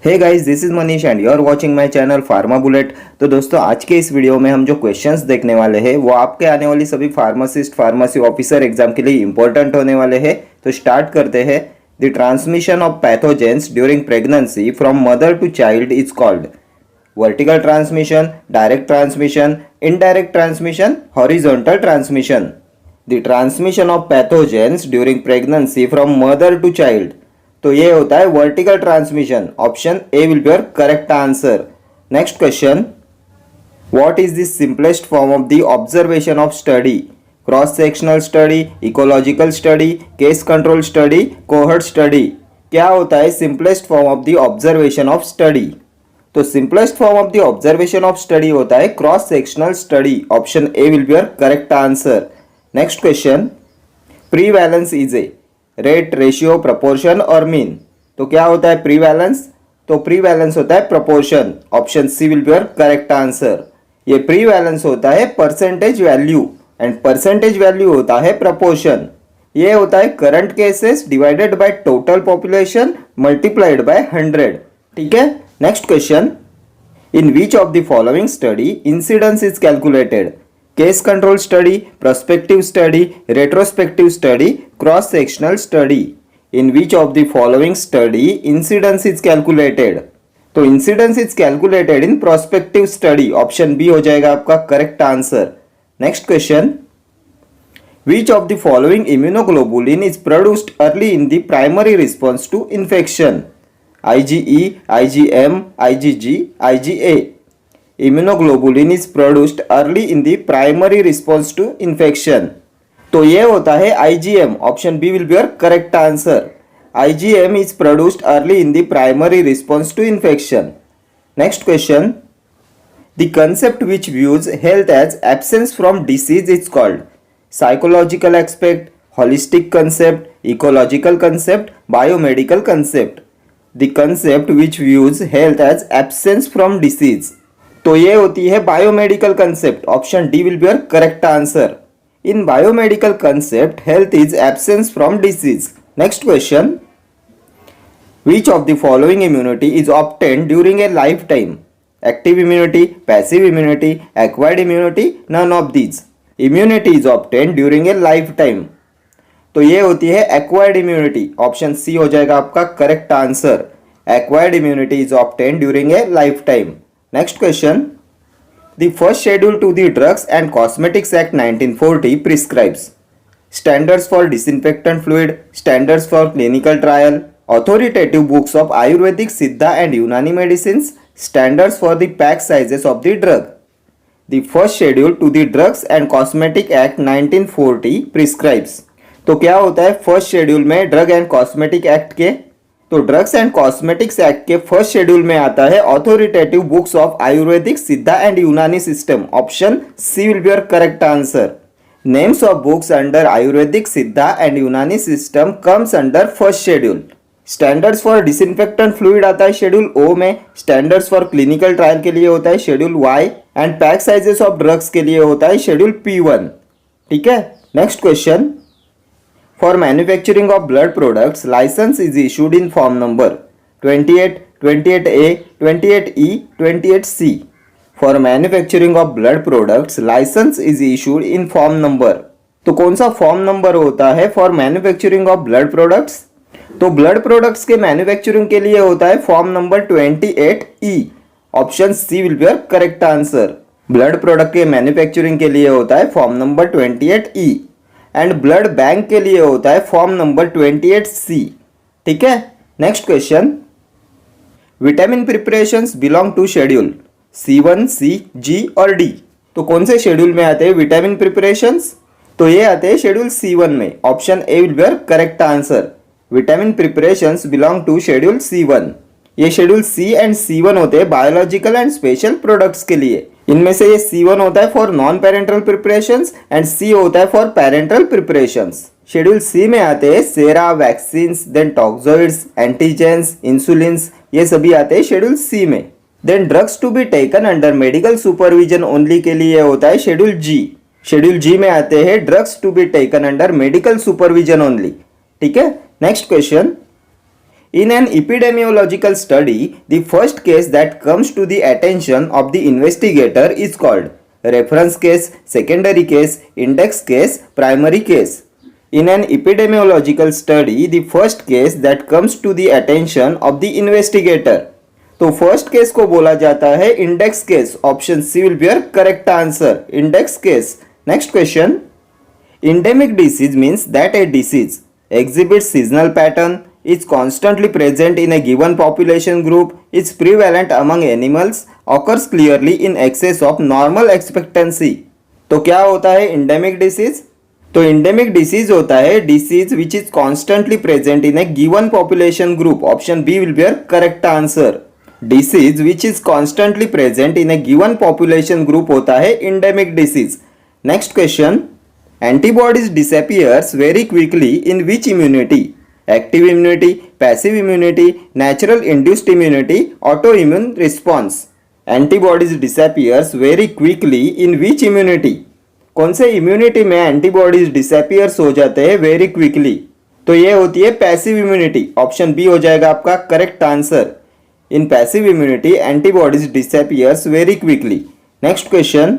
Hey guys, this is Manish and you are watching my channel pharma bullet. तो दोस्तों, आज के इस वीडियो में हम जो क्वेश्चंस देखने वाले हैं वो आपके आने वाली सभी फार्मासिस्ट फार्मेसी ऑफिसर एग्जाम के लिए इंपॉर्टेंट होने वाले हैं। तो स्टार्ट करते हैं। The transmission of pathogens during pregnancy from mother to child is called vertical transmission, direct transmission, indirect transmission, horizontal transmission. The transmission of pathogens during pregnancy from mother to child, तो ये होता है vertical transmission. Option A will be your correct answer. Next question, what is the simplest form of the observation of study? Cross sectional study, ecological study, case control study, cohort study. क्या होता है simplest form of the observation of study? तो simplest form of the observation of study होता है cross sectional study. Option A will be your correct answer. Next question, prevalence is a rate, ratio, proportion और mean. तो क्या होता है prevalence? तो prevalence होता है proportion. Option C will be your correct answer. ये प्रीवैलेंस होता है percentage value and percentage value होता है प्रपोर्शन। ये होता है current cases divided by total population multiplied by 100। ठीक है। Next question, in which of the following study incidence is calculated? Case control study, prospective study, retrospective study, cross sectional study. In which of the following study incidence is calculated? तो incidence is calculated in prospective study. Option B हो जाएगा आपका correct answer. Next question, which of the following immunoglobulin is produced early in the primary response to infection? IgE, IgM, IgG, IgA. Immunoglobulin is produced early in the primary response to infection. तो ये होता है IgM। Option B will be your correct answer. IgM is produced early in the primary response to infection. Next question, the concept which views health as absence from disease is called psychological expect, holistic concept, ecological concept, biomedical concept. The concept which views health as absence from disease, तो ये होती है biomedical concept. Option D will be your correct answer. In biomedical concept health is absence from disease. Next question, which of the following immunity is obtained during a life time? Active immunity, passive immunity, acquired immunity, none of these. Immunity is obtained during a life time, तो ये होती है acquired immunity. Option C हो जाएगा आपका correct answer. Acquired immunity is obtained during a life time. Next question, the first schedule to the Drugs and Cosmetics Act 1940 prescribes standards for disinfectant fluid, standards for clinical trial, authoritative books of Ayurvedic, Siddha and Unani medicines, standards for the pack sizes of the drug. The first schedule to the Drugs and Cosmetic Act 1940 prescribes, तो क्या होता है first schedule में drug and cosmetic act के? तो drugs and cosmetics act के first schedule में आता है authoritative books of Ayurvedic, Siddha and Unani system. Option C will be your correct answer. Names of books under Ayurvedic, Siddha and Unani system comes under first schedule. Standards for disinfectant fluid आता है schedule ओ में। Standards for clinical trial के लिए होता है schedule Y and pack sizes of drugs के लिए होता है शेड्यूल P1। ठीक है। Next question, For manufacturing of blood products, license is issued in form number 28, 28A, 28E, 28C. For manufacturing of blood products, license is issued in form number, तो कौन सा form number होता है for manufacturing of blood products? तो blood products के manufacturing के लिए होता है form number 28E। Option C will be your correct answer. Blood product के मैन्युफैक्चरिंग के लिए होता है form number 28E and blood bank के लिए होता है फॉर्म नंबर 28C। ठीक है। Next question, vitamin preparations belong to schedule C1, C, G और D। तो कौन से शेड्यूल में आते हैं विटामिन प्रिपरेशंस? तो ये आते हैं शेड्यूल C1 में। Option A will be your correct answer. Vitamin preparations belong to schedule C1। ये शेड्यूल C एंड C1 होते हैं बायोलॉजिकल एंड स्पेशल प्रोडक्ट्स के लिए। इनमें से ये C1 होता है for non parenteral preparations and C होता है for parenteral preparations. Schedule C में आते हैं sera, vaccines, then toxoids, antigens, insulins, ये सभी आते हैं शेड्यूल C में। Then drugs to be taken under medical supervision only के लिए होता है शेड्यूल G। शेड्यूल G में आते हैं drugs to be taken under medical supervision only. ठीक है। Next question, In an epidemiological study, the first case that comes to the attention of the investigator is called reference case, secondary case, index case, primary case. In an epidemiological study, the first case that comes to the attention of the investigator. तो first case को बोला जाता है index case. Option C will be your correct answer, index case. Next question. Endemic disease means that a disease exhibits seasonal pattern, is constantly present in a given population group, is prevalent among animals, occurs clearly in excess of normal expectancy. तो क्या होता है endemic disease? तो endemic disease होता है disease which is constantly present in a given population group. Option B will be your correct answer. Disease which is constantly present in a given population group होता है endemic disease. Next question. Antibodies disappears very quickly in which immunity? Active immunity, passive immunity, natural induced immunity, autoimmune response. Antibodies disappears very quickly in which immunity? कौन से immunity में antibodies disappears हो जाते हैं very quickly? तो ये होती है पैसिव इम्यूनिटी. ऑप्शन बी हो जाएगा आपका correct answer. In passive immunity antibodies disappears very quickly. Next question.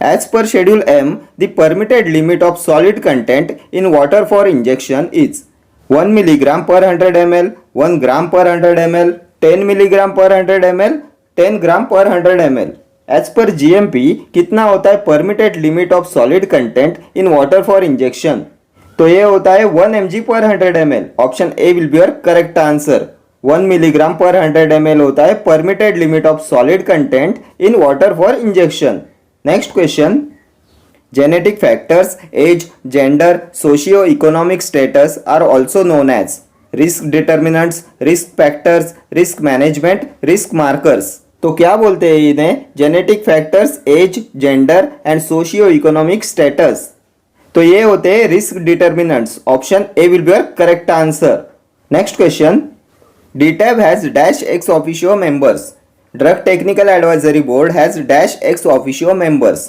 As per Schedule M, the permitted limit of solid content in water for injection is 1 mg per 100 ml, 1 gram per 100 ml, 10 mg per 100 ml, 10 gram per 100 ml. As per GMP, कितना होता है permitted limit of solid content in water for injection? तो ये होता है 1 mg per 100 ml. Option A will be your correct answer. 1 mg per 100 ml होता है permitted limit of solid content in water for injection. Next question. Genetic factors, age, gender, socio-economic status are also known as risk determinants, risk factors, risk management, risk markers. तो क्या बोलते हैं इन्हें? Genetic factors, age, gender and socio economic status. तो ये होते हैं risk determinants. Option A will be your correct answer. Next question. DTAB has dash ex officio members. Drug Technical Advisory Board has dash ex officio members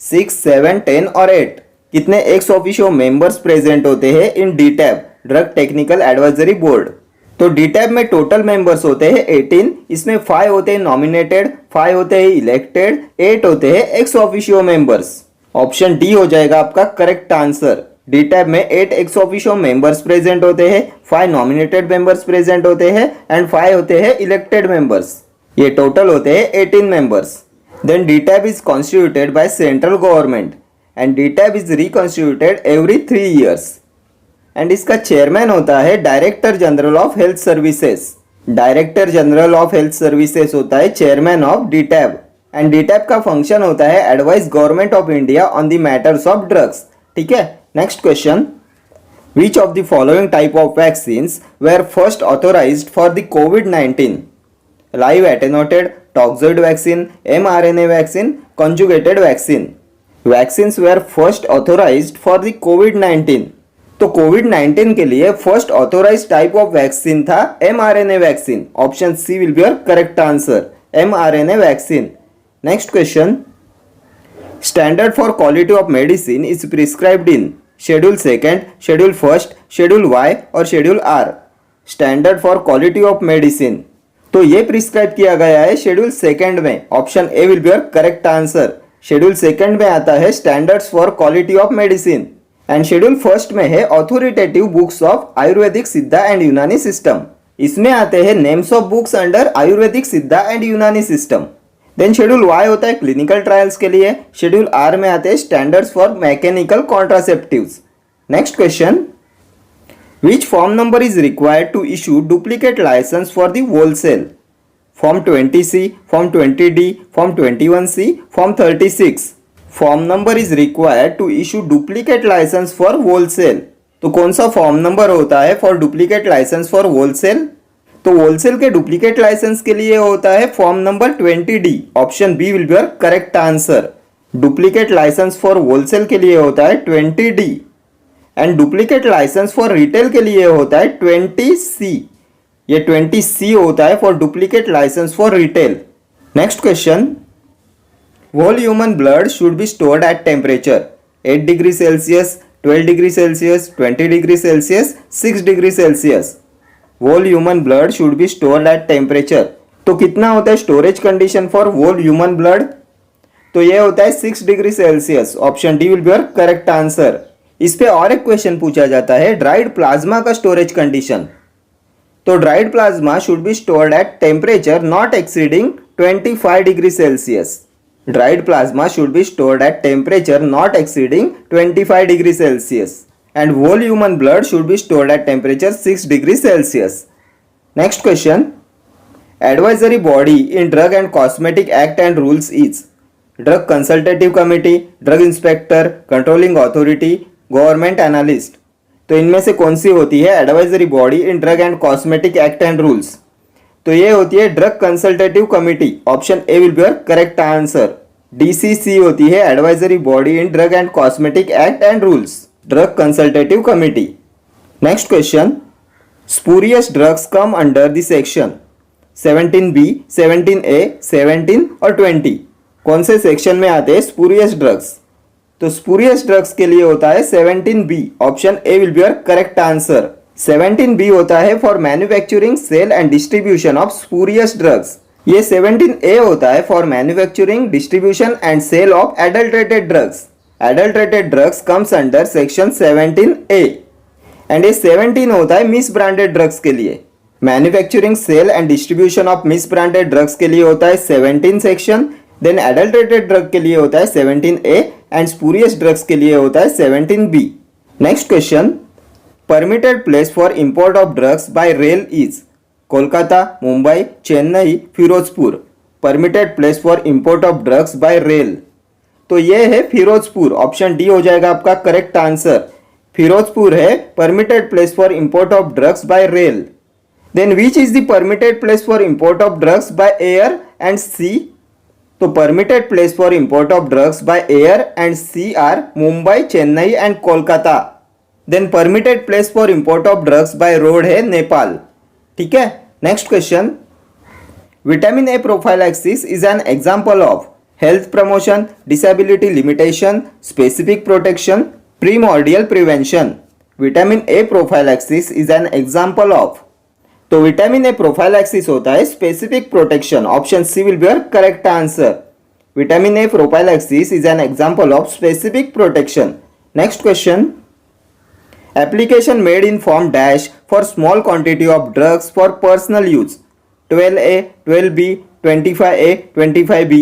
6, 7, 10 और 8. कितने ex officio members present होते हैं इन DTAB drug technical advisory board? तो DTAB में total members होते हैं 18. इसमें 5 होते हैं नॉमिनेटेड, 5 होते हैं इलेक्टेड, 8 होते हैं ex officio members. Option D हो जाएगा आपका करेक्ट आंसर. DTAB में 8 ex officio मेंबर्स प्रेजेंट होते हैं, 5 नॉमिनेटेड मेंबर्स प्रेजेंट होते हैं एंड 5 होते हैं इलेक्टेड मेंबर्स. ये टोटल होते हैं 18 members. Then DTAB is constituted by central government and DTAB is reconstituted every 3 years. And इसका चेयरमैन होता है director general of health services. Director general of health services होता है chairman of DTAB. And DTAB का function होता है advise government of India on the matters of drugs. ठीक है. Next question. Which of the following type of vaccines were first authorised for the COVID-19? Live attenuated, toxoid vaccine, mRNA vaccine, conjugated vaccine. Vaccines were first authorized for the COVID-19. तो COVID-19 के लिए first authorised type of vaccine था mRNA vaccine. Option C will be your correct answer, mRNA vaccine. Next question. Standard for quality of medicine is prescribed in schedule 2, schedule 1, schedule Y और schedule R. Standard for quality of medicine तो ये prescribe किया गया है schedule 2 में. Option A will be your correct answer. Schedule 2 में आता है standards for quality of medicine and schedule 1 में है authoritative books of Ayurvedic Siddha and Unani system. इसमें आते हैं names of books under Ayurvedic Siddha and Unani system. Then schedule Y होता है क्लिनिकल ट्रायल्स के लिए. शेड्यूल R में आते हैं standards for mechanical contraceptives. Next question. Which form number is required to issue duplicate license for the wholesale? Form 20C, Form 20D, Form 21C, Form 36. Form number is required to issue duplicate license for wholesale. तो कौन सा form number होता है for duplicate licence for wholesale? तो wholesale के duplicate licence के लिए होता है form number 20D. Option B will be your correct answer. Duplicate licence for wholesale के लिए होता है 20D and duplicate licence for retail के लिए होता है 20C. ये 20C होता है for duplicate licence for retail. Next question. Whole human blood should be stored at temperature 8 degree Celsius, 12 degree Celsius, 20 degree Celsius, 6 degree Celsius. whole human blood should be stored at temperature. तो कितना होता है storage condition for whole human blood? तो ये होता है 6 degree Celsius. Option D will be your correct answer. इस पे और एक क्वेश्चन पूछा जाता है ड्राइड प्लाज्मा का स्टोरेज कंडीशन. तो dried plasma should be stored at temperature not exceeding 25 degree Celsius. Dried plasma should be stored at temperature not exceeding 25 degree Celsius. And whole human blood should be stored at temperature 6 degrees Celsius. Next question. Advisory body in Drug and Cosmetic Act and Rules is Drug Consultative Committee, Drug Inspector, Controlling Authority, Government Analyst. तो इनमें से कौन सी होती है advisory body in drug and cosmetic act and rules? तो ये होती है drug consultative committee. Option A will be your correct answer. DCC होती है advisory body in drug and cosmetic act and rules. Drug Consultative Committee. Next question. Spurious drugs come under the section 17B, 17A, 17 और 20. कौन से section में आते हैं spurious drugs? तो spurious drugs के लिए होता है 17B. Option A will be your correct answer. 17B होता है for manufacturing, sale and distribution of spurious drugs. ये 17A होता है for manufacturing, distribution and sale of adulterated drugs. Adulterated drugs comes under section 17A. And ये 17 होता है misbranded drugs के लिए. Manufacturing, sale and distribution of misbranded drugs के लिए होता है 17 सेक्शन. देन एडल्टरेटेड ड्रग के लिए होता है 17A एंड स्पूरियस ड्रग्स के लिए होता है 17B. Next question. Permitted place for import of drugs by rail is Kolkata, Mumbai, Chennai, Firozpur. Permitted place for import of drugs by rail. तो ये है फिरोजपुर. ऑप्शन डी हो जाएगा आपका करेक्ट आंसर. फिरोजपुर है permitted place for import of drugs by rail. Then which is the permitted place for import of drugs by air and sea? तो permitted place for import of drugs by air and sea are Mumbai, Chennai and Kolkata. Then permitted place for import of drugs by road है नेपाल. ठीक है. Next question. Vitamin A prophylaxis is an example of health promotion, disability limitation, specific protection, primordial prevention. Vitamin A prophylaxis is an example of. तो vitamin A prophylaxis होता है specific protection. Option C will be your correct answer. Vitamin A prophylaxis is an example of specific protection. Next question. Application made in form dash for small quantity of drugs for personal use. 12A, 12B, 25A, 25B.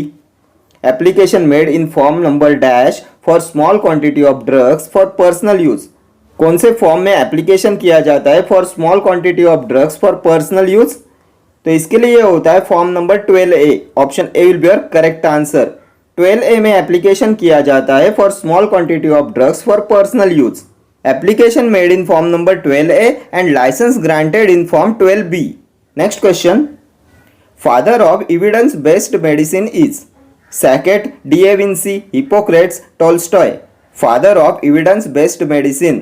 Application made in form number dash for small quantity of drugs for personal use. कौन से form में application किया जाता है for small quantity of drugs for personal use? तो इसके लिए होता है form number 12A. Option A will be your correct answer. 12A में एप्लीकेशन किया जाता है for small quantity of drugs for personal use. Application made in form number 12A and licence granted in form 12B. Next question. Father of evidence based medicine is Sackett, D.A. Vinci, Hippocrates, Tolstoy. Father of evidence-based medicine.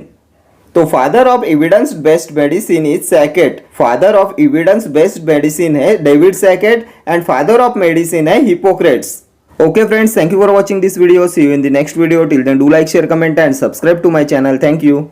तो father of evidence based medicine is Sackett. Father of evidence based medicine है David Sackett and father of medicine है Hippocrates. Okay friends, thank you for watching this video. See you in the next video. Till then do like, share, comment and subscribe to my channel. Thank you.